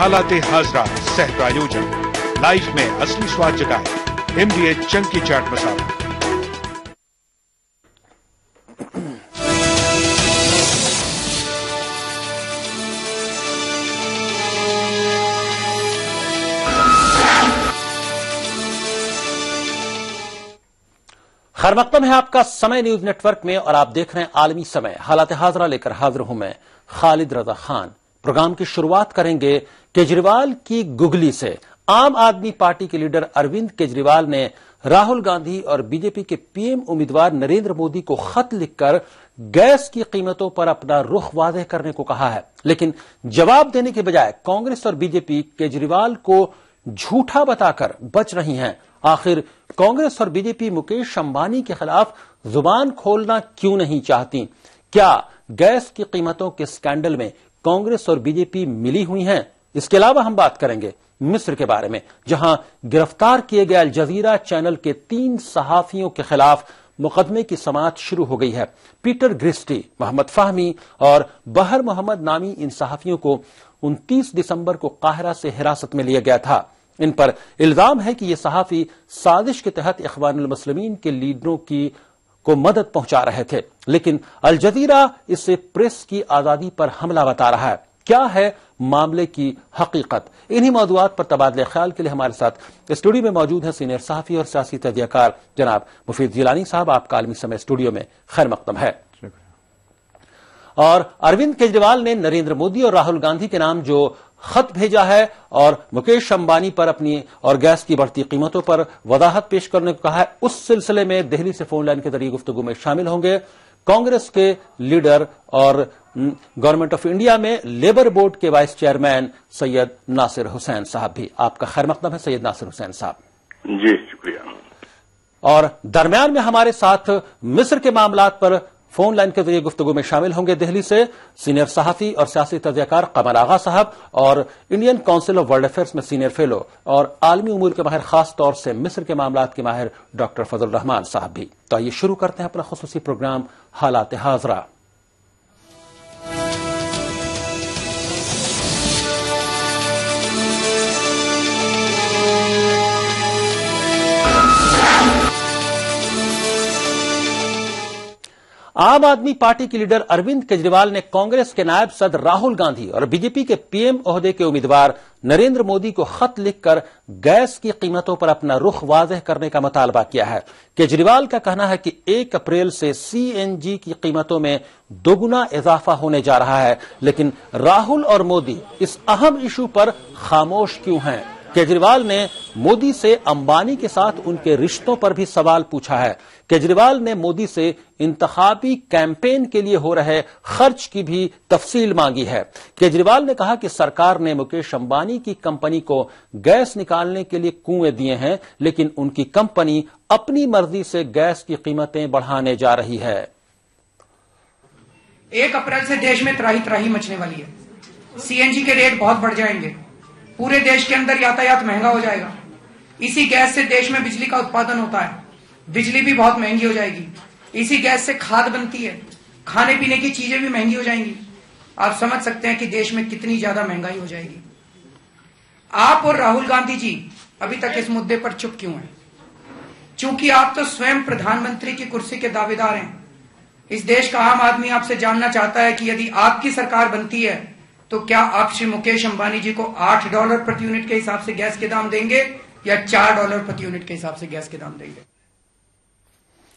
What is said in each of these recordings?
हालाते हाजरा सह प्रायोजन लाइफ में असली स्वाद जगाए MDA चंकी चाट मसाला। खैर मकदम है आपका समय न्यूज नेटवर्क में और आप देख रहे हैं आलमी समय। हालात हाजरा लेकर हाजिर हूं मैं खालिद रजा खान। प्रोग्राम की शुरुआत करेंगे केजरीवाल की गुगली से। आम आदमी पार्टी के लीडर अरविंद केजरीवाल ने राहुल गांधी और बीजेपी के पीएम उम्मीदवार नरेंद्र मोदी को खत लिखकर गैस की कीमतों पर अपना रुख वाज़ेह करने को कहा है, लेकिन जवाब देने के बजाय कांग्रेस और बीजेपी केजरीवाल को झूठा बताकर बच रही हैं। आखिर कांग्रेस और बीजेपी मुकेश अंबानी के खिलाफ जुबान खोलना क्यों नहीं चाहती? क्या गैस की कीमतों के स्कैंडल में कांग्रेस और बीजेपी मिली हुई हैं? इसके अलावा हम बात करेंगे मिस्र के बारे में, जहां गिरफ्तार किए गए अल जजीरा चैनल के 3 सहाफियों के खिलाफ मुकदमे की समाअत शुरू हो गई है। पीटर ग्रिस्टी, मोहम्मद फाहमी और बहर मोहम्मद नामी इन सहाफियों को 29 दिसंबर को काहिरा से हिरासत में लिया गया था। इन पर इल्जाम है कि ये सहाफी साजिश के तहत इख्वानुल मुस्लिमीन के लीडरों को मदद पहुंचा रहे थे, लेकिन अल जजीरा इसे प्रेस की आजादी पर हमला बता रहा है। क्या है मामले की हकीकत? इन्हीं मौजूआत पर तबादले ख्याल के लिए हमारे साथ स्टूडियो में मौजूद हैं सीनियर सहाफी और सियासी तजज़ियाकार जनाब मुफीद जिलानी साहब। आपका आलमी समय स्टूडियो में खैर मकदम है। और अरविंद केजरीवाल ने नरेंद्र मोदी और राहुल गांधी के नाम जो खत भेजा है और मुकेश अंबानी पर अपनी और गैस की बढ़ती कीमतों पर वजाहत पेश करने को कहा है, उस सिलसिले में दिल्ली से फोन लाइन के जरिए गुफ्तगू में शामिल होंगे कांग्रेस के लीडर और गवर्नमेंट ऑफ इंडिया में लेबर बोर्ड के वाइस चेयरमैन सैयद नासिर हुसैन साहब भी। आपका खैर मकदम है सैयद नासिर हुसैन साहब। जी शुक्रिया। और दरमियान में हमारे साथ मिस्र के मामलात पर फोन लाइन के जरिए गुफ्तगू में शामिल होंगे दिल्ली से सीनियर सहाफी और सियासी तजज़ियाकार कमर आगा साहब और Indian council of world affairs में सीनियर फेलो और आलमी उमूर के माहिर खास तौर से मिस्र के मामलात के माहिर डॉक्टर फजल रहमान साहब भी। तो आइए शुरू करते हैं अपना खुसूसी प्रोग्राम हालात हाजरा। आम आदमी पार्टी के लीडर अरविंद केजरीवाल ने कांग्रेस के नायब सदर राहुल गांधी और बीजेपी के पीएम ओहदे के उम्मीदवार नरेंद्र मोदी को खत लिखकर गैस की कीमतों पर अपना रुख वाज़ेह करने का मुतालबा किया है। केजरीवाल का कहना है कि 1 अप्रैल से सीएनजी की कीमतों में दोगुना इजाफा होने जा रहा है, लेकिन राहुल और मोदी इस अहम इशू पर खामोश क्यों हैं? केजरीवाल ने मोदी से अंबानी के साथ उनके रिश्तों पर भी सवाल पूछा है। केजरीवाल ने मोदी से इंतखाबी कैंपेन के लिए हो रहे खर्च की भी तफसील मांगी है। केजरीवाल ने कहा कि सरकार ने मुकेश अंबानी की कंपनी को गैस निकालने के लिए कुएं दिए हैं, लेकिन उनकी कंपनी अपनी मर्जी से गैस की कीमतें बढ़ाने जा रही है। 1 अप्रैल से देश में त्राही मचने वाली है। सीएनजी के रेट बहुत बढ़ जाएंगे। पूरे देश के अंदर यातायात महंगा हो जाएगा। इसी गैस से देश में बिजली का उत्पादन होता है, बिजली भी बहुत महंगी हो जाएगी। इसी गैस से खाद बनती है, खाने पीने की चीजें भी महंगी हो जाएंगी। आप समझ सकते हैं कि देश में कितनी ज्यादा महंगाई हो जाएगी। आप और राहुल गांधी जी अभी तक इस मुद्दे पर चुप क्यों हैं? चूंकि आप तो स्वयं प्रधानमंत्री की कुर्सी के दावेदार हैं। इस देश का आम आदमी आपसे जानना चाहता है कि यदि आपकी सरकार बनती है तो क्या आप श्री मुकेश अंबानी जी को $8 प्रति यूनिट के हिसाब से गैस के दाम देंगे या $4 प्रति यूनिट के हिसाब से गैस के दाम देंगे?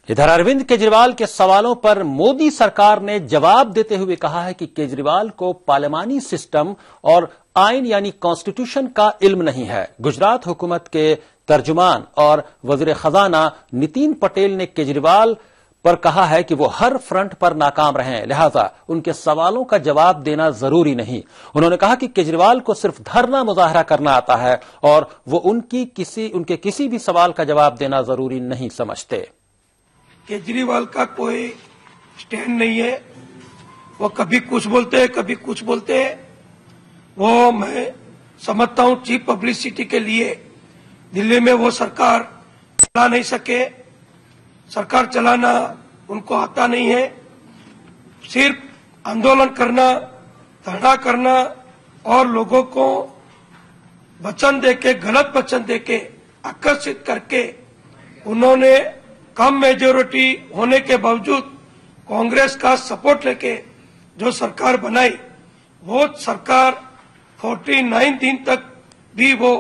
इधर अरविंद केजरीवाल के सवालों पर मोदी सरकार ने जवाब देते हुए कहा है कि केजरीवाल को पार्लियामानी सिस्टम और आइन यानी कॉन्स्टिट्यूशन का इल्म नहीं है। गुजरात हुकूमत के तर्जुमान और वजीर खजाना नितिन पटेल ने केजरीवाल पर कहा है कि वो हर फ्रंट पर नाकाम रहे हैं, लिहाजा उनके सवालों का जवाब देना जरूरी नहीं। उन्होंने कहा कि केजरीवाल को सिर्फ धरना मुजाहरा करना आता है और वो उनके किसी भी सवाल का जवाब देना जरूरी नहीं समझते। केजरीवाल का कोई स्टैंड नहीं है। वो कभी कुछ बोलते हैं, कभी कुछ बोलते हैं। वो मैं समझता हूं चीप पब्लिसिटी के लिए दिल्ली में वो सरकार चला नहीं सके। सरकार चलाना उनको आता नहीं है। सिर्फ आंदोलन करना, धरना करना और लोगों को वचन देके, गलत वचन देके, आकर्षित करके उन्होंने कम मेजोरिटी होने के बावजूद कांग्रेस का सपोर्ट लेके जो सरकार बनाई, वो सरकार 49 दिन तक भी वो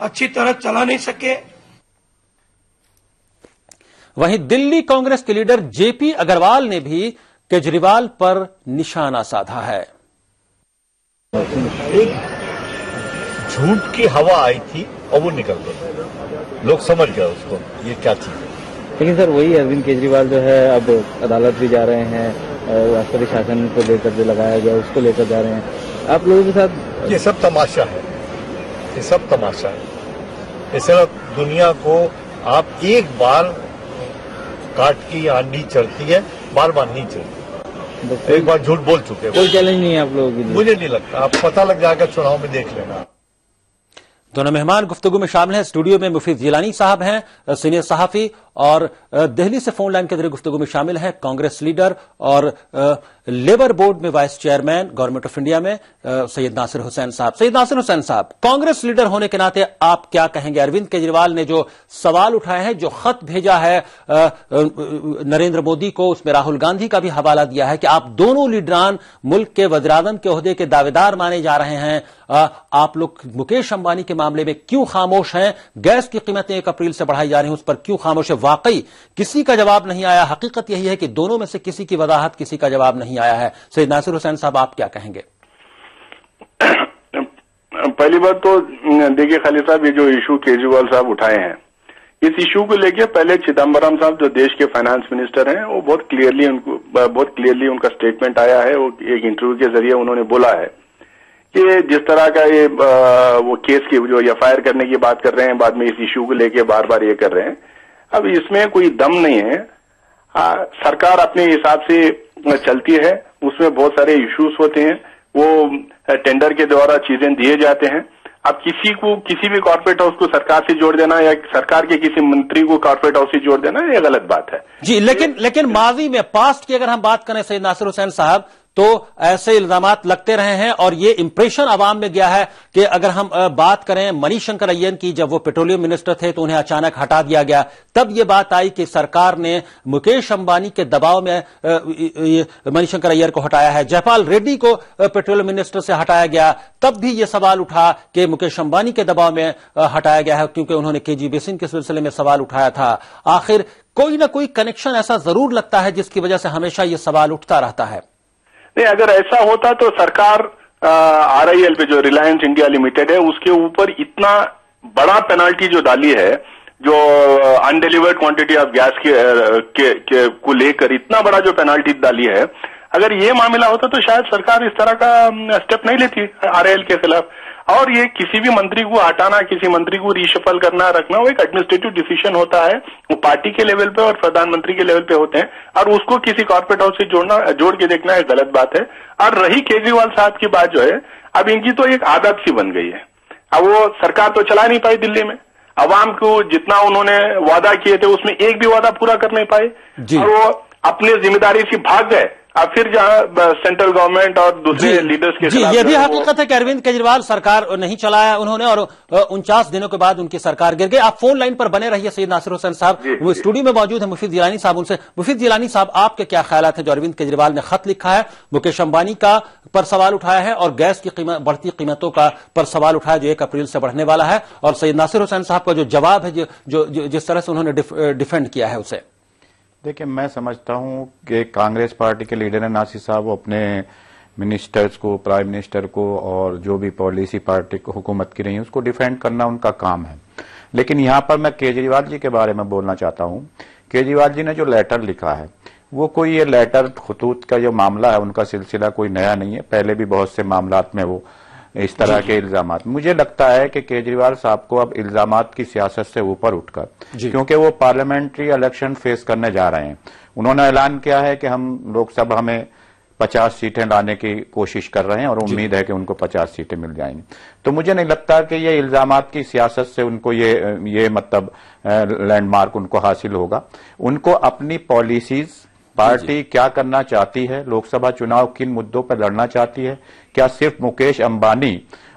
अच्छी तरह चला नहीं सके। वहीं दिल्ली कांग्रेस के लीडर जेपी अग्रवाल ने भी केजरीवाल पर निशाना साधा है। एक झूठ की हवा आई थी और वो निकल गई, लोग समझ गए उसको ये क्या चीज है। लेकिन सर वही अरविंद केजरीवाल जो है अब अदालत भी जा रहे हैं, राष्ट्रपति शासन को लेकर जो लगाया गया उसको लेकर जा रहे हैं आप लोगों के साथ। ये सब तमाशा है, ये सब तमाशा है। ये सब दुनिया को आप एक बार काट की आंधी चढ़ती है, बार बार नहीं चढ़ती। एक बार झूठ बोल चुके, कोई चैलेंज नहीं है आप लोगों के लिए। मुझे नहीं लगता, आप पता लग जाएगा, चुनाव में देख लेना। दोनों मेहमान गुफ्तगू में शामिल हैं। स्टूडियो में मुफीद जिलानी साहब हैं, सीनियर सहाफी, और दिल्ली से फोन लाइन के जरिए गुफ्तगू में शामिल हैं कांग्रेस लीडर और लेबर बोर्ड में vice chairman government of India में सैयद नासिर हुसैन साहब। सैयद नासिर हुसैन साहब, कांग्रेस लीडर होने के नाते आप क्या कहेंगे? अरविंद केजरीवाल ने जो सवाल उठाए हैं, जो खत भेजा है नरेंद्र मोदी को, उसमें राहुल गांधी का भी हवाला दिया है कि आप दोनों लीडरान मुल्क के वज़ीर-ए-आज़म के ओहदे के दावेदार माने जा रहे हैं। आप लोग मुकेश अंबानी के मामले में क्यों खामोश हैं? गैस की कीमतें 1 अप्रैल से बढ़ाई जा रही हैं, उस पर क्यों खामोश है? वाकई किसी का जवाब नहीं आया। हकीकत यही है कि दोनों में से किसी की वजाहत, किसी का जवाब नहीं आया है। सैयद नासिर हुसैन साहब, आप क्या कहेंगे? पहली बात तो देखिए खालिद साहब, ये जो इशू केजरीवाल साहब उठाए हैं, इस इशू को लेके पहले चिदम्बरम साहब जो देश के फाइनेंस मिनिस्टर हैं, वो बहुत क्लियरली उनका स्टेटमेंट आया है। वो एक इंटरव्यू के जरिए उन्होंने बोला है कि जिस तरह का ये वो केस की जो एफआईआर करने की बात कर रहे हैं, बाद में इस इशू को लेके बार बार ये कर रहे हैं, अब इसमें कोई दम नहीं है। सरकार अपने हिसाब से चलती है, उसमें बहुत सारे इश्यूज होते हैं, वो टेंडर के द्वारा चीजें दिए जाते हैं। अब किसी को, किसी भी कॉर्पोरेट हाउस को सरकार से जोड़ देना या सरकार के किसी मंत्री को कॉर्पोरेट हाउस से जोड़ देना, ये गलत बात है जी। लेकिन माजी में, पास्ट की अगर हम बात करें सैयद नासिर हुसैन साहब, तो ऐसे इल्जामात लगते रहे हैं और ये इंप्रेशन अवाम में गया है कि अगर हम बात करें मणिशंकर अय्यर की, जब वो पेट्रोलियम मिनिस्टर थे तो उन्हें अचानक हटा दिया गया, तब ये बात आई कि सरकार ने मुकेश अंबानी के दबाव में मणिशंकर अय्यर को हटाया है। जयपाल रेड्डी को पेट्रोलियम मिनिस्टर से हटाया गया, तब भी ये सवाल उठा कि मुकेश अंबानी के दबाव में हटाया गया है, क्योंकि उन्होंने केजी बेसिन के सिलसिले में सवाल उठाया था। आखिर कोई ना कोई कनेक्शन ऐसा जरूर लगता है जिसकी वजह से हमेशा ये सवाल उठता रहता है। नहीं, अगर ऐसा होता तो सरकार आरआईएल पे, जो रिलायंस इंडिया लिमिटेड है, उसके ऊपर इतना बड़ा पेनल्टी जो डाली है, जो अनडिलीवर्ड क्वांटिटी ऑफ गैस को लेकर इतना बड़ा जो पेनल्टी डाली है, अगर ये मामला होता तो शायद सरकार इस तरह का स्टेप नहीं लेती आरआईएल के खिलाफ। और ये किसी भी मंत्री को हटाना, किसी मंत्री को रीशफल करना, रखना, वो एक एडमिनिस्ट्रेटिव डिसीजन होता है। वो पार्टी के लेवल पे और प्रधानमंत्री के लेवल पे होते हैं, और उसको किसी कॉर्पोरेट हाउस से जोड़ के देखना एक गलत बात है। और रही केजरीवाल साहब की बात जो है, अब इनकी तो एक आदत सी बन गई है। अब वो सरकार तो चला नहीं पाई दिल्ली में, अवाम को जितना उन्होंने वादा किए थे उसमें एक भी वादा पूरा कर नहीं पाए, और वो अपनी जिम्मेदारी से भाग गए। अब फिर जहां सेंट्रल गवर्नमेंट और दूसरे लीडर्स के खिलाफ, ये भी हकीकत है कि अरविंद केजरीवाल सरकार नहीं चलाया उन्होंने, और 49 दिनों के बाद उनकी सरकार गिर गई। आप फोन लाइन पर बने रहिए सैयद नासिर हुसैन साहब, वो स्टूडियो में मौजूद है मुफीद जिलानी साहब, उनसे। मुफीद जिलानी साहब, आपके क्या ख्यालात हैं? जो अरविंद केजरीवाल ने खत लिखा है, मुकेश अंबानी का पर सवाल उठाया है और गैस की बढ़ती कीमतों का पर सवाल उठाया जो 1 अप्रैल से बढ़ने वाला है, और सैयद नासिर हुसैन साहब का जो जवाब है, जो जिस तरह से उन्होंने डिफेंड किया है उसे। देखिए, मैं समझता हूं कि कांग्रेस पार्टी के लीडर है नासिर साहब, वो अपने मिनिस्टर्स को, प्राइम मिनिस्टर को और जो भी पॉलिसी पार्टी को हुकूमत की रही है उसको डिफेंड करना उनका काम है। लेकिन यहां पर मैं केजरीवाल जी के बारे में बोलना चाहता हूं। केजरीवाल जी ने जो लेटर लिखा है, वो कोई ये लेटर खतूत का जो मामला है उनका सिलसिला कोई नया नहीं है, पहले भी बहुत से मामलात में वो इस तरह के इल्जामात। मुझे लगता है कि केजरीवाल साहब को अब इल्जामात की सियासत से ऊपर उठकर, क्योंकि वो पार्लियामेंट्री इलेक्शन फेस करने जा रहे हैं, उन्होंने ऐलान किया है कि हम लोकसभा में 50 सीटें लाने की कोशिश कर रहे हैं और उम्मीद है कि उनको 50 सीटें मिल जाएंगी। तो मुझे नहीं लगता कि ये इल्जामात की सियासत से उनको ये मतलब लैंडमार्क उनको हासिल होगा। उनको अपनी पॉलिसीज, पार्टी क्या करना चाहती है, लोकसभा चुनाव किन मुद्दों पर लड़ना चाहती है, क्या सिर्फ मुकेश अंबानी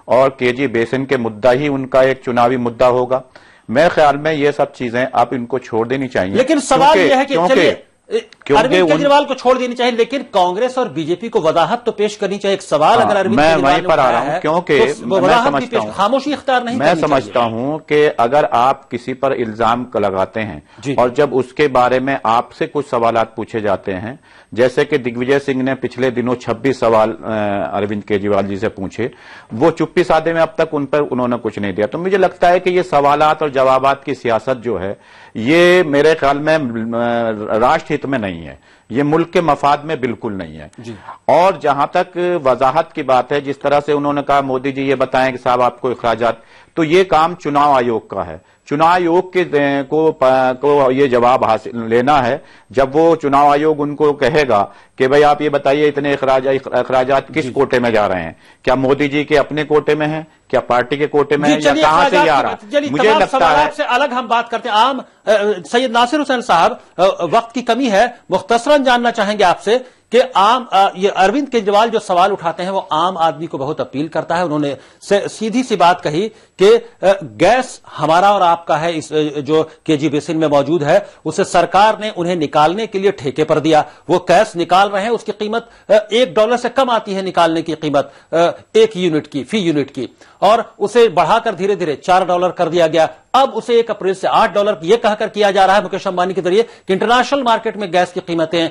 और केजी बेसिन के मुद्दा ही उनका एक चुनावी मुद्दा होगा। मेरे ख्याल में ये सब चीजें आप इनको छोड़ देनी चाहिए। लेकिन सवाल यह है कि अरविंद केजरीवाल को छोड़ देनी चाहिए, लेकिन कांग्रेस और बीजेपी को वजाहत तो पेश करनी चाहिए। एक सवाल अगर अरविंद केजरीवाल मैं पर आ रहा हूं, क्योंकि मैं समझता हूं, खामोशी इख्तियार नहीं, मैं समझता हूं कि अगर आप किसी पर इल्जाम लगाते हैं और जब उसके बारे में आपसे कुछ सवालात पूछे जाते हैं, जैसे कि दिग्विजय सिंह ने पिछले दिनों 26 सवाल अरविंद केजरीवाल जी से पूछे, वो चुप्पी साधे में अब तक उन पर उन्होंने कुछ नहीं दिया। तो मुझे लगता है कि ये सवालात और जवाबात की सियासत जो है ये मेरे ख्याल में राष्ट्र हित में नहीं है, ये मुल्क के मफाद में बिल्कुल नहीं है। और जहां तक वजाहत की बात है, जिस तरह से उन्होंने कहा मोदी जी ये बताएं कि साहब आपको अखराजात, तो ये काम चुनाव आयोग का है। चुनाव आयोग के को ये जवाब हासिल लेना है। जब वो चुनाव आयोग उनको कहेगा कि भाई आप ये बताइए इतने अखराजात किस कोटे में जा रहे हैं, क्या मोदी जी के अपने कोटे में है, क्या पार्टी के कोटे में है, या कहां से ये आ रहा है? मुझे लगता है से अलग हम बात करते हैं। आम सैयद नासिर हुसैन साहब, वक्त की कमी है, मुख्तसरन जानना चाहेंगे आपसे कि ये अरविंद केजरीवाल जो सवाल उठाते हैं वो आम आदमी को बहुत अपील करता है। उन्होंने सीधी सी बात कही कि गैस हमारा और आपका है, इस जो केजी बेसिन में मौजूद है उसे सरकार ने उन्हें निकालने के लिए ठेके पर दिया। वो गैस निकाल रहे हैं, उसकी कीमत $1 से कम आती है, निकालने की कीमत 1 यूनिट की, फी यूनिट की, और उसे बढ़ाकर धीरे धीरे $4 कर दिया गया। अब उसे 1 अप्रैल से $8 यह कहकर किया जा रहा है मुकेश अंबानी के जरिए कि इंटरनेशनल मार्केट में गैस की कीमतें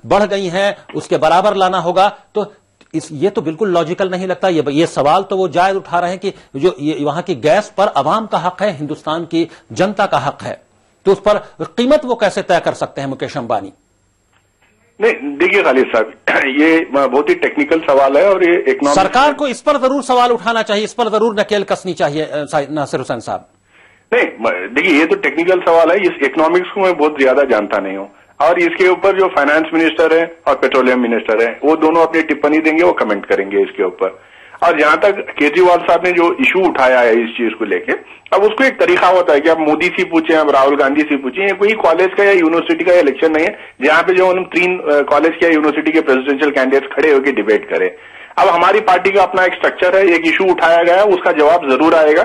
बढ़ गई हैं, उसके बराबर लाना होगा। तो ये तो बिल्कुल लॉजिकल नहीं लगता। ये सवाल तो वो जायज उठा रहे हैं कि जो वहां की गैस पर अवाम का हक है, हिंदुस्तान की जनता का हक है, तो उस पर कीमत वो कैसे तय कर सकते हैं मुकेश अंबानी? नहीं, देखिए खालिद साहब, ये बहुत ही टेक्निकल सवाल है और ये इकोनॉमिक, सरकार को इस पर जरूर सवाल उठाना चाहिए, इस पर जरूर नकेल कसनी चाहिए नासिर हुसैन साहब। नहीं, देखिए ये तो टेक्निकल सवाल है, इस इकोनॉमिक्स को मैं बहुत ज्यादा जानता नहीं हूं, और इसके ऊपर जो फाइनेंस मिनिस्टर है और पेट्रोलियम मिनिस्टर है वो दोनों अपनी टिप्पणी देंगे, वो कमेंट करेंगे इसके ऊपर। और जहां तक केजरीवाल साहब ने जो इशू उठाया है इस चीज को लेके, अब उसको एक तरीका होता है कि आप मोदी से पूछें, आप राहुल गांधी से पूछें, ये कोई कॉलेज का या यूनिवर्सिटी का इलेक्शन नहीं है जहां पे जो हम 3 कॉलेज के या यूनिवर्सिटी के प्रेसिडेंशियल कैंडिडेट्स खड़े होकर डिबेट करें। अब हमारी पार्टी का अपना एक स्ट्रक्चर है, एक इशू उठाया गया है, उसका जवाब जरूर आएगा,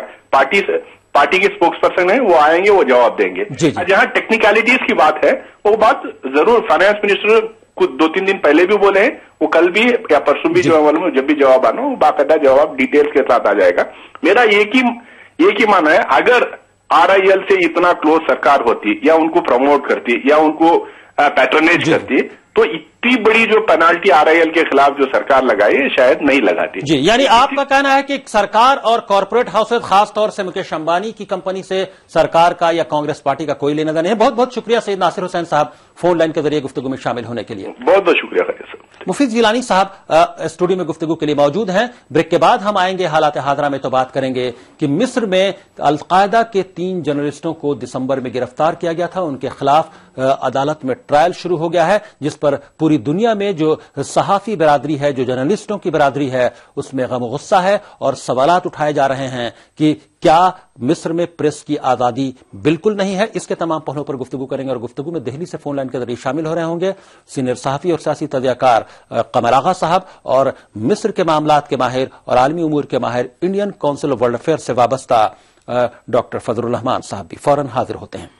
पार्टी के स्पोक्स पर्सन है वो आएंगे, वो जवाब देंगे। जहां टेक्निकलिटीज की बात है वो बात जरूर फाइनेंस मिनिस्टर कुछ 2-3 दिन पहले भी बोले हैं, वो कल भी या परसों भी जो मालूम जब भी जवाब आना वो बाकायदा जवाब डिटेल्स के साथ आ जाएगा। मेरा एक ही मानना है, अगर RIL से इतना क्लोज सरकार होती या उनको प्रमोट करती या उनको पैट्रोनेज करती तो इतनी बड़ी जो पेनाल्टी RIL के खिलाफ जो सरकार लगाई शायद नहीं लगाती। जी, यानी आपका कहना है कि सरकार और कॉर्पोरेट हाउसेज, खासतौर से मुकेश अंबानी की कंपनी से सरकार का या कांग्रेस पार्टी का कोई लेना देना नहीं है। बहुत बहुत शुक्रिया सैयद नासिर हुसैन साहब फोन लाइन के जरिए गुफ्तगू में शामिल होने के लिए। बहुत बहुत शुक्रिया सर। मुफीद जिलानी साहब स्टूडियो में गुफ्तगू के लिए मौजूद हैं। ब्रेक के बाद हम आएंगे हालात हादरा में, तो बात करेंगे कि मिस्र में अलकायदा के 3 जर्नलिस्टों को दिसंबर में गिरफ्तार किया गया था, उनके खिलाफ अदालत में ट्रायल शुरू हो गया है, जिस पर पूरी दुनिया में जो सहाफी बरादरी है, जो जर्नलिस्टों की बरादरी है, उसमें गम गुस्सा है और सवालात उठाए जा रहे हैं कि क्या मिस्र में प्रेस की आजादी बिल्कुल नहीं है। इसके तमाम पहलुओं पर गुफ्तगू करेंगे और गुफ्तगू में दिल्ली से फोन लाइन के जरिए शामिल हो रहे होंगे सीनियर सहाफी और सियासी तजज़ियाकार कमर आगा साहब और मिस्र के मामलात के माहिर और आलमी उमूर के माहिर Indian council of world affair से वाबस्ता डॉक्टर फजलुर रहमान साहब भी फौरन हाजिर होते हैं।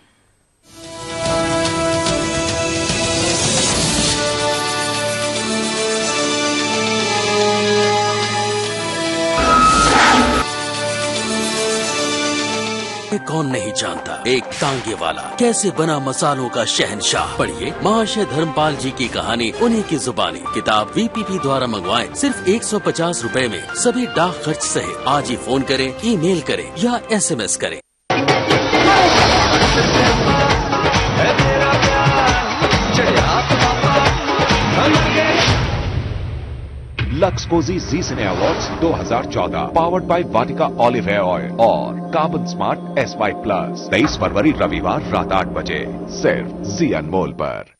कौन नहीं जानता एक टांगे वाला कैसे बना मसालों का शहंशाह। पढ़िए महाशय धर्मपाल जी की कहानी उन्हीं की जुबानी। किताब VPP द्वारा मंगवाएं सिर्फ 150 रुपए में, सभी डाक खर्च सहित। आज ही फोन करें, ईमेल करें या SMS करें। Lux Cozi Zee cine awards 2014 powered by Vatika olive hair oil और कार्बन स्मार्ट SY प्लस 23 फरवरी रविवार रात 8 बजे सिर्फ जी अनमोल पर।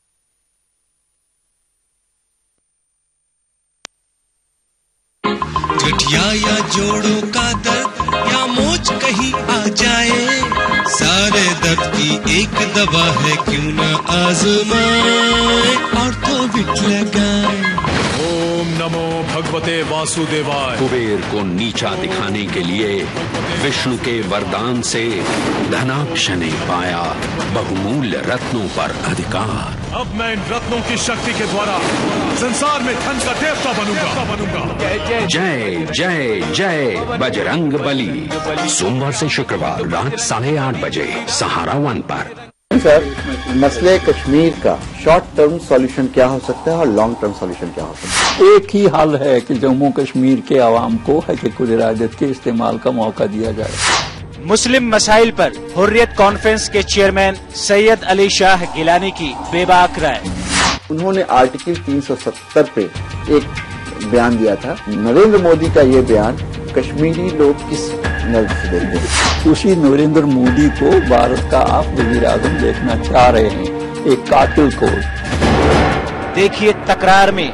गठिया या जोड़ों का दर्द या मोच कहीं आ जाए, सारे दर्द की एक दवा है, क्यों न आजमाए और तो बिट लगाए। ओम नमो भगवते वासुदेवाय। कुबेर को नीचा दिखाने के लिए विष्णु के वरदान से धनाक्ष ने पाया बहुमूल्य रत्नों पर अधिकार। अब मैं इन रत्नों की शक्ति के द्वारा संसार में धन का देवता बनूंगा। जय जय जय बजरंग बली। सोमवार से शुक्रवार रात 8:30 बजे सहारा 1 पर। सर, मसले कश्मीर का शॉर्ट टर्म सॉल्यूशन क्या हो सकता है और लॉन्ग टर्म सॉल्यूशन क्या हो सकता है? एक ही हल है कि जम्मू कश्मीर के आवाम को हकीकुल इरादत के इस्तेमाल का मौका दिया जाए। मुस्लिम मसाइल पर हुर्रियत कॉन्फ्रेंस के चेयरमैन सैयद अली शाह गिलानी की बेबाक राय। उन्होंने आर्टिकल 370 पे एक बयान दिया था। नरेंद्र मोदी का ये बयान कश्मीरी लोग किस नजर से देखते हैं? उसी नरेंद्र मोदी को भारत का आप वजीर आजम देखना चाह रहे हैं, एक कातिल को। देखिए तकरार में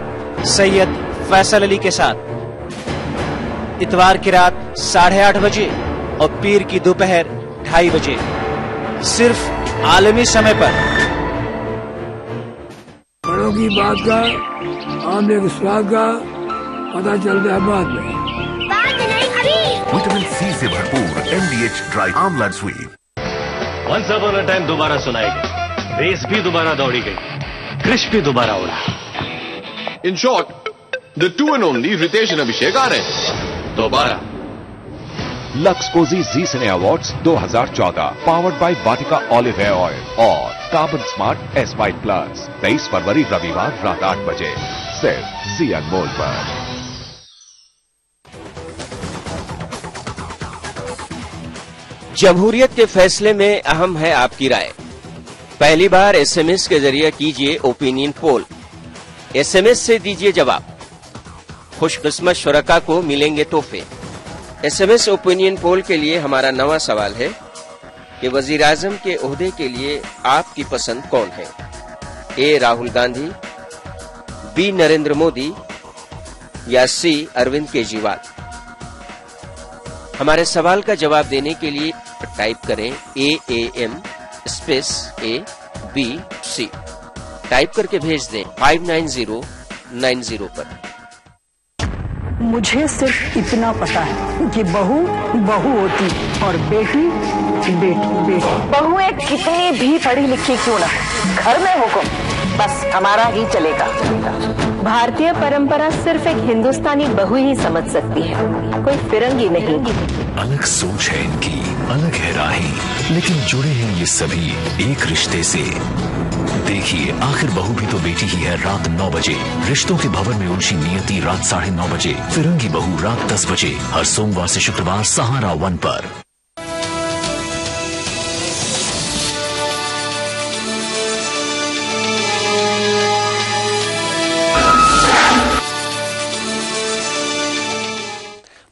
सैयद फैसल अली के साथ इतवार की रात 8:30 बजे और पीर की दोपहर 2:30 बजे सिर्फ आलमी समय पर। बड़ों की बात का आमने के स्वाद का पता चलता है बाद में। विटामिन सी से भरपूर MDH dry amla sweet. Once upon a time दोबारा सुनाई गई, रेस भी दोबारा दौड़ी गई, कृष भी दोबारा उड़ा। In short the two and only Ritesh and Abhishek आ रहे हैं दोबारा। Lux Cozi Zee cine awards 2014 powered by Vatika olive hair oil और carbon smart S White Plus 23 फरवरी रविवार रात 8 बजे सिर्फ जी अनमोल पर। जमहूरियत के फैसले में अहम है आपकी राय। पहली बार SMS के जरिए कीजिए ओपिनियन पोल। SMS से दीजिए जवाब। खुशकिस्मत शुरका को मिलेंगे तोहफे। SMS ओपिनियन पोल के लिए हमारा नवा सवाल है कि वजीर आजम के ओहदे के लिए आपकी पसंद कौन है? A राहुल गांधी, B नरेंद्र मोदी या C अरविंद केजरीवाल? हमारे सवाल का जवाब देने के लिए टाइप करें AAM स्पेस ABC। टाइप करके भेज दें 59090 पर। मुझे सिर्फ इतना पता है कि बहू बहू होती और बेटी बेटी बेटी। बहू एक कितनी भी पढ़ी लिखी क्यों ना, घर में हुक्म बस हमारा ही चलेगा। भारतीय परंपरा सिर्फ एक हिंदुस्तानी बहू ही समझ सकती है, कोई फिरंगी नहीं। अलग सोच है इनकी, अलग है राहें, लेकिन जुड़े हैं ये सभी एक रिश्ते से। देखिए आखिर बहू भी तो बेटी ही है रात 9 बजे। रिश्तों के भवन में उलझी नियति रात 9:30 बजे। फिरंगी बहू रात 10 बजे हर सोमवार से शुक्रवार सहारा 1 पर।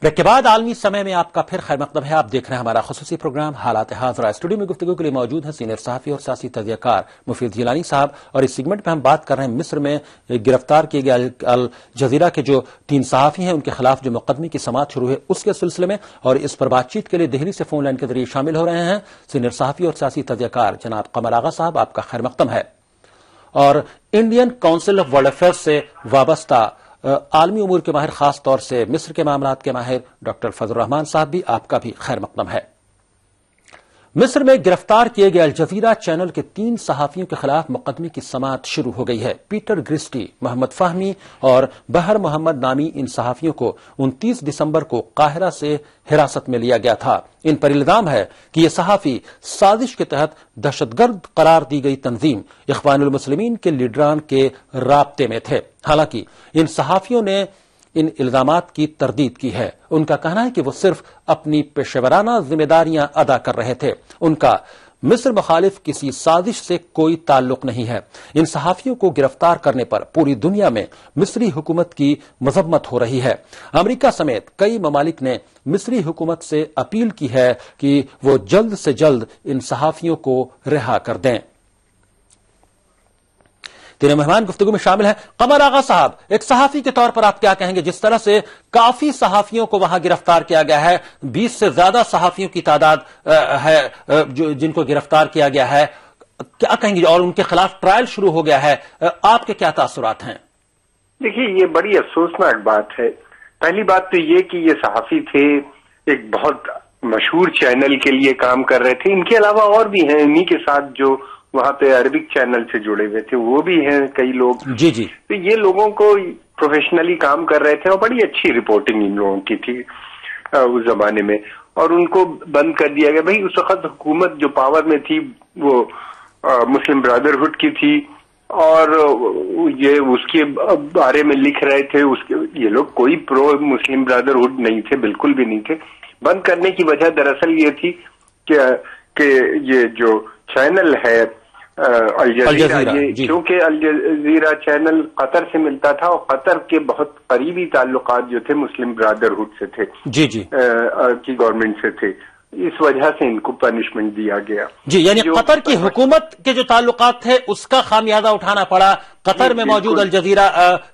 ब्रेक के बाद आलमी समय में आपका फिर खैर मकदम है। आप देख रहे हैं हमारा खुसूसी प्रोग्राम हालात हाज़रा। स्टूडियो में गुफ्तगू के लिए मौजूद हैं सीनियर सहाफ़ी और सियासी तजज़ियाकार मुफीद जिलानी साहब। और इस सेगमेंट में हम बात कर रहे हैं मिस्र में गिरफ्तार किए गए अल जजीरा के जो 3 सहाफ़ी हैं उनके खिलाफ जो मुकदमे की समाअत शुरू है उसके सिलसिले में। और इस पर बातचीत के लिए दिल्ली से फोन लाइन के जरिए शामिल हो रहे हैं सीनियर सहाफ़ी और सियासी तजज़ियाकार जनाब कमर आगा साहब। आपका खैर मकदम है। और Indian council of world affairs से वाबस्ता आलमी उमूर के माहिर, खास तौर से मिस्र के मामलात के माहिर डॉक्टर फजल रहमान साहब भी, आपका भी खैर मकदम है। मिस्र में गिरफ्तार किए गए अल जजीरा चैनल के 3 सहाफियों के खिलाफ मुकदमे की समाअत शुरू हो गई है। पीटर ग्रिस्टी, मोहम्मद फाहमी और बहर मोहम्मद नामी इन सहाफियों को 29 दिसंबर को काहिरा से हिरासत में लिया गया था। इन पर इल्जाम है कि ये सहाफी साजिश के तहत दहशतगर्द करार दी गई तंजीम इख्वानुल मुस्लिमीन के लीडरान के राब्ते में थे। हालांकि इन सहाफियों ने इन इल्जामात की तरदीद की है। उनका कहना है कि वो सिर्फ अपनी पेशेवराना जिम्मेदारियां अदा कर रहे थे। उनका मिस्र मुखालिफ किसी साजिश से कोई ताल्लुक नहीं है। इन सहाफियों को गिरफ्तार करने पर पूरी दुनिया में मिस्री हुकूमत की मजम्मत हो रही है। अमेरिका समेत कई ममालिक ने मिस्री हुकूमत से अपील की है कि वो जल्द से जल्द इन सहाफियों को रिहा कर दें। तीनों मेहमान गुफ्तगू में शामिल हैं। कमर आगा साहब, एक सहाफी के तौर पर आप क्या कहेंगे जिस तरह से काफी सहाफियों को वहां गिरफ्तार किया गया है, 20 से ज्यादा सहाफियों की तादाद है जिनको गिरफ्तार किया गया है, क्या कहेंगे? और उनके खिलाफ ट्रायल शुरू हो गया है, आपके क्या तासुरात हैं? देखिए, ये बड़ी अफसोसनाक बात है। पहली बात तो ये कि ये सहाफी थे, एक बहुत मशहूर चैनल के लिए काम कर रहे थे। इनके अलावा और भी हैं इन्हीं के साथ जो वहां पे अरबिक चैनल से जुड़े हुए थे, वो भी हैं कई लोग। जी जी। तो ये लोगों को प्रोफेशनली काम कर रहे थे और बड़ी अच्छी रिपोर्टिंग इन लोगों की थी उस जमाने में, और उनको बंद कर दिया गया। भाई, उस वक्त हुकूमत जो पावर में थी वो मुस्लिम ब्रदरहुड की थी, और ये उसके बारे में लिख रहे थे। उसके ये लोग कोई प्रो मुस्लिम ब्रदरहुड नहीं थे, बिल्कुल भी नहीं थे। बंद करने की वजह दरअसल ये थी कि ये जो चैनल है अल जजीरा, ये क्योंकि अल जजीरा चैनल कतर से मिलता था और कतर के बहुत करीबी ताल्लुकात जो थे मुस्लिम ब्रदरहुड से थे, जी जी, की गवर्नमेंट से थे। इस वजह से इनको पनिशमेंट दिया गया। जी, यानी कतर की हुकूमत के जो ताल्लुकात थे उसका खामियाजा उठाना पड़ा कतर में मौजूद अल जजीरा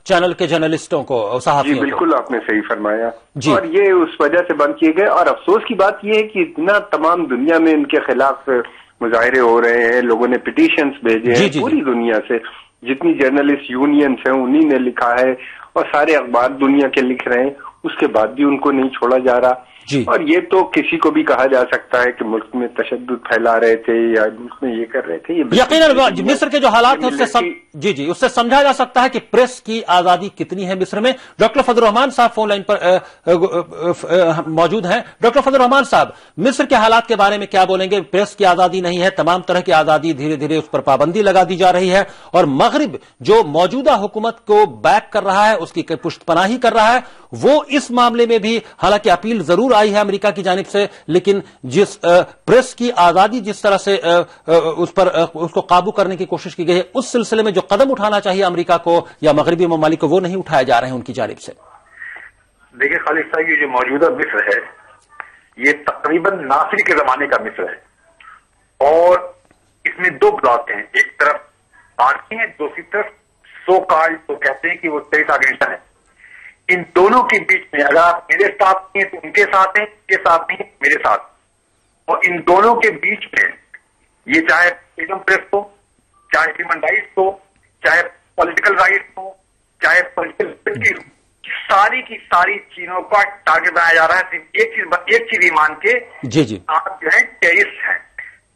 चैनल के जर्नलिस्टों को, सहाफियों को। बिल्कुल, आपने सही फरमाया। और ये उस वजह से बंद किए गए। और अफसोस की बात यह है कि इतना तमाम दुनिया में इनके खिलाफ मुजाहरे हो रहे हैं, लोगों ने पिटीशंस भेजे हैं पूरी दुनिया से। जितनी जर्नलिस्ट यूनियंस हैं उन्हीं ने लिखा है, और सारे अखबार दुनिया के लिख रहे हैं, उसके बाद भी उनको नहीं छोड़ा जा रहा। और ये तो किसी को भी कहा जा सकता है कि मुल्क में तशद्दुद फैला रहे थे या मुल्क में ये कर रहे थे। यकीनन मिस्र के जो हालात हैं उससे उससे समझा जा सकता है कि प्रेस की आजादी कितनी है मिस्र में। डॉक्टर फजल रहमान साहब फोन लाइन पर मौजूद हैं। डॉक्टर फजल रहमान साहब, मिस्र के हालात के बारे में क्या बोलेंगे? प्रेस की आजादी नहीं है, तमाम तरह की आजादी धीरे धीरे उस पर पाबंदी लगा दी जा रही है, और मगरिब जो मौजूदा हुकूमत को बैक कर रहा है, उसकी पुष्टपनाही कर रहा है, वो इस मामले में भी हालांकि अपील जरूर आई है अमेरिका की जानिब से, लेकिन जिस प्रेस की आजादी जिस तरह से उसको काबू करने की कोशिश की गई है, उस सिलसिले में जो कदम उठाना चाहिए अमेरिका को या मगरबी ममालिक को, वो नहीं उठाए जा रहे हैं उनकी जानिब से। देखिए खालिद साहब, ये जो मौजूदा मिस्र है ये तकरीबन नासिर के जमाने का मिस्र है, और इसमें दो ब्लॉक हैं। एक तरफ आर्मी है, दूसरी तरफ सो कॉल्ड तो कहते हैं कि वो टेरिस ऑर्गेनाइजेशन है। इन दोनों के बीच में अगर आप मेरे साथ नहीं है तो उनके साथ हैं, उनके साथ नहीं मेरे साथ, और इन दोनों के बीच में ये चाहे फ्रीडम प्रेस हो, चाहे ह्यूमन राइट्स हो, चाहे पॉलिटिकल राइट्स हो, चाहे पॉलिटिकल लिबर्टी हो, सारी की सारी चीजों का टारगेट बनाया जा रहा है। सिर्फ एक चीज मान के जी आप जो है टेररिस्ट हैं।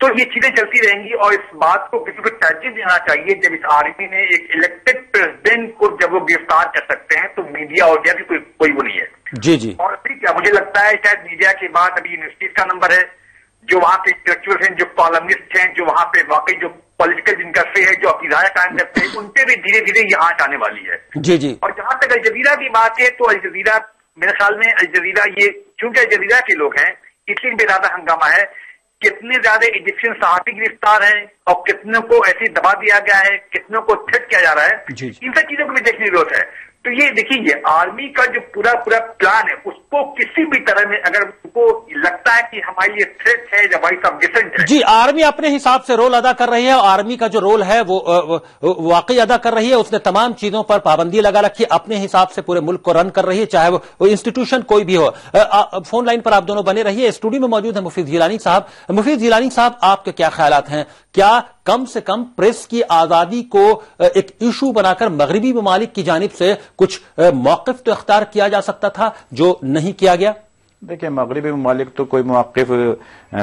तो ये चीजें चलती रहेंगी, और इस बात को किसी को ताज्जुब देना चाहिए जब इस आर्मी ने एक इलेक्टेड प्रेसिडेंट को जब वो गिरफ्तार कर सकते हैं तो मीडिया और क्या भी कोई वो नहीं है। जी जी। और क्या मुझे लगता है शायद मीडिया के बाद अभी यूनिवर्सिटीज का नंबर है, जो वहां के इंटेलेक्चुअल्स हैं, जो कॉलमिस्ट हैं, जो वहां पे वाकई जो पॉलिटिकल जिनका से है, जो अपनी राय कायम करते हैं, उनपे भी धीरे धीरे ये आंच आने वाली है। जी जी। और जहां तक अल जजीरा की बात है तो अल जजीरा मेरे ख्याल में अल जजीरा ये चूंकि अल जजीरा के लोग हैं इसलिए भी ज्यादा हंगामा है। कितने ज्यादा इजिप्शियन सहाफी गिरफ्तार हैं और कितनों को ऐसे दबा दिया गया है, कितनों को थ्रेट किया जा रहा है, इन सब चीजों को भी देखने की जरूरत है। तो ये देखिए, ये आर्मी का जो पूरा प्लान है उसको किसी भी तरह में अगर उनको लगता है कि हमारी ये थ्रेट है या हमारी सब डिफरेंट है। जी, आर्मी अपने हिसाब से रोल अदा कर रही है, और आर्मी का जो रोल है वो वाकई अदा कर रही है। उसने तमाम चीजों पर पाबंदी लगा रखी है, अपने हिसाब से पूरे मुल्क को रन कर रही है, चाहे वो इंस्टीट्यूशन कोई भी हो। फोन लाइन पर आप दोनों बने रहिए। स्टूडियो में मौजूद है मुफीद जिलानी साहब। मुफीद जिलानी साहब, आपके क्या ख्यालात हैं? क्या कम से कम प्रेस की आजादी को एक इशू बनाकर मगरबी ममालिक की जानिब से कुछ मौक़िफ़ तो इख्तियार किया जा सकता था जो नहीं किया गया? देखिए, मगरबी ममालिक तो कोई मौक़िफ़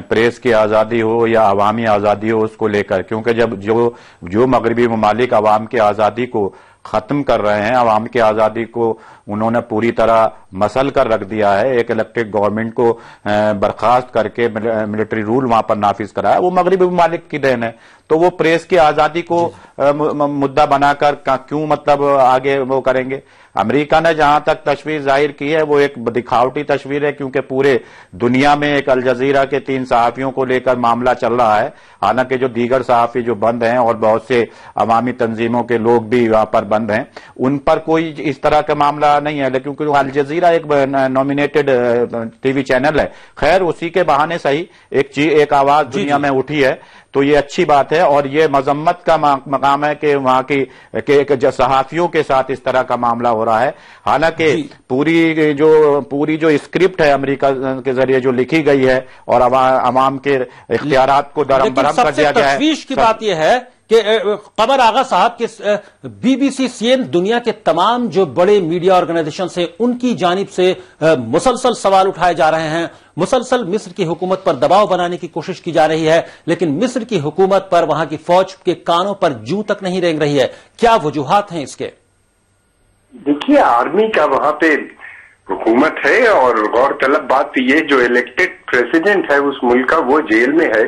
प्रेस की आज़ादी हो या अवामी आज़ादी हो उसको लेकर, क्योंकि जब जो मगरबी ममालिक अवाम की आज़ादी को खत्म कर रहे हैं, अवाम की आज़ादी को उन्होंने पूरी तरह मसल कर रख दिया है, एक इलेक्टेड गवर्नमेंट को बर्खास्त करके मिलिट्री रूल वहां पर नाफिज कराया, वो मगरबी ममालिक की देन है। तो वो प्रेस की आज़ादी को मुद्दा बनाकर क्यों मतलब आगे वो करेंगे? अमेरिका ने जहां तक तस्वीर जाहिर की है वो एक दिखावटी तस्वीर है, क्योंकि पूरे दुनिया में एक अल जजीरा के 3 सहाफियों को लेकर मामला चल रहा है। हालांकि जो दीगर सहाफी जो बंद हैं और बहुत से अवामी तंजीमों के लोग भी वहां पर बंद हैं, उन पर कोई इस तरह का मामला नहीं है, क्योंकि अल जजीरा एक नॉमिनेटेड टीवी चैनल है। खैर, उसी के बहाने सही एक आवाज दुनिया में उठी है, तो ये अच्छी बात है, और ये मजम्मत का मकाम है कि वहां के सहाफियों के साथ इस तरह का मामला हो रहा है। हालांकि पूरी जो स्क्रिप्ट है अमेरिका के जरिए जो लिखी गई है और अवाम के इख्तियारात को दरम बरम कर दिया गया है। तशवीश की बात यह है कि कमर आगा साहब के BBC, CNN, दुनिया के तमाम जो बड़े मीडिया ऑर्गेनाइजेशन हैं उनकी जानिब से मुसलसल सवाल उठाए जा रहे हैं, मुसलसल मिस्र की हुकूमत पर दबाव बनाने की कोशिश की जा रही है, लेकिन मिस्र की हुकूमत पर वहां की फौज के कानों पर जूं तक नहीं रेंग रही है। क्या वजूहात हैं इसके? देखिए, आर्मी का वहां पे हुकूमत है और गौरतलब बात ये, जो इलेक्टेड प्रेसिडेंट है उस मुल्क का वो जेल में है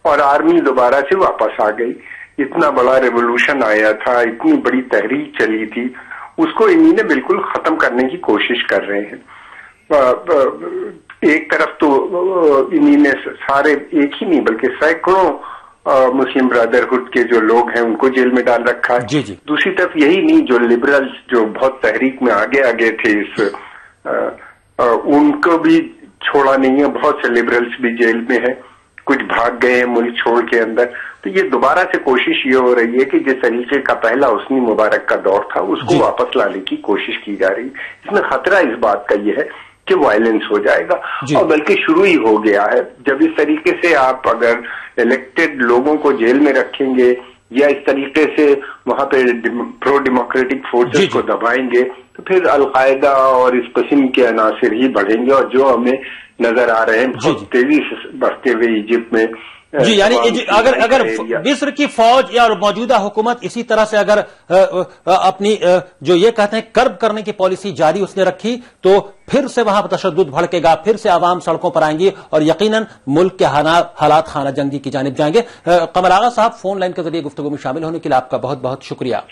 और आर्मी दोबारा से वापस आ गई। इतना बड़ा रेवोल्यूशन आया था, इतनी बड़ी तहरीक चली थी, उसको इन्हीं ने बिल्कुल खत्म करने की कोशिश कर रहे हैं। एक तरफ तो इन्हीं ने सारे, एक ही नहीं बल्कि सैकड़ों मुस्लिम ब्रदरहुड के जो लोग हैं उनको जेल में डाल रखा है। जी जी। दूसरी तरफ यही नहीं, जो लिबरल्स जो बहुत तहरीक में आगे थे इस उनको भी छोड़ा नहीं है। बहुत से लिबरल्स भी जेल में है, कुछ भाग गए हैं मुल्क छोड़ के अंदर। तो ये दोबारा से कोशिश ये हो रही है कि जिस तरीके का पहला हुस्नी मुबारक का दौर था उसको वापस लाने की कोशिश की जा रही है। इसमें खतरा इस बात का ये है कि वायलेंस हो जाएगा और बल्कि शुरू ही हो गया है। जब इस तरीके से आप अगर इलेक्टेड लोगों को जेल में रखेंगे या इस तरीके से वहां पे प्रो डेमोक्रेटिक फोर्सेस को दबाएंगे तो फिर अलकायदा और इस किस्म के अनासिर ही बढ़ेंगे और जो हमें नजर आ रहे हैं बहुत तेजी से बढ़ते हुए इजिप्ट में। जी, यानी अगर मिस्र की फौज या मौजूदा हुकूमत इसी तरह से अगर अपनी जो ये कहते हैं कर्ब करने की पॉलिसी जारी उसने रखी तो फिर से वहां तशद्दुद भड़केगा, फिर से आवाम सड़कों पर आएंगी और यकीनन मुल्क के हालात खाना जंगी की जानिब जाएंगे। कमर आगा साहब, फोन लाइन के जरिए गुफ्तगू में शामिल होने के लिए आपका बहुत बहुत शुक्रिया।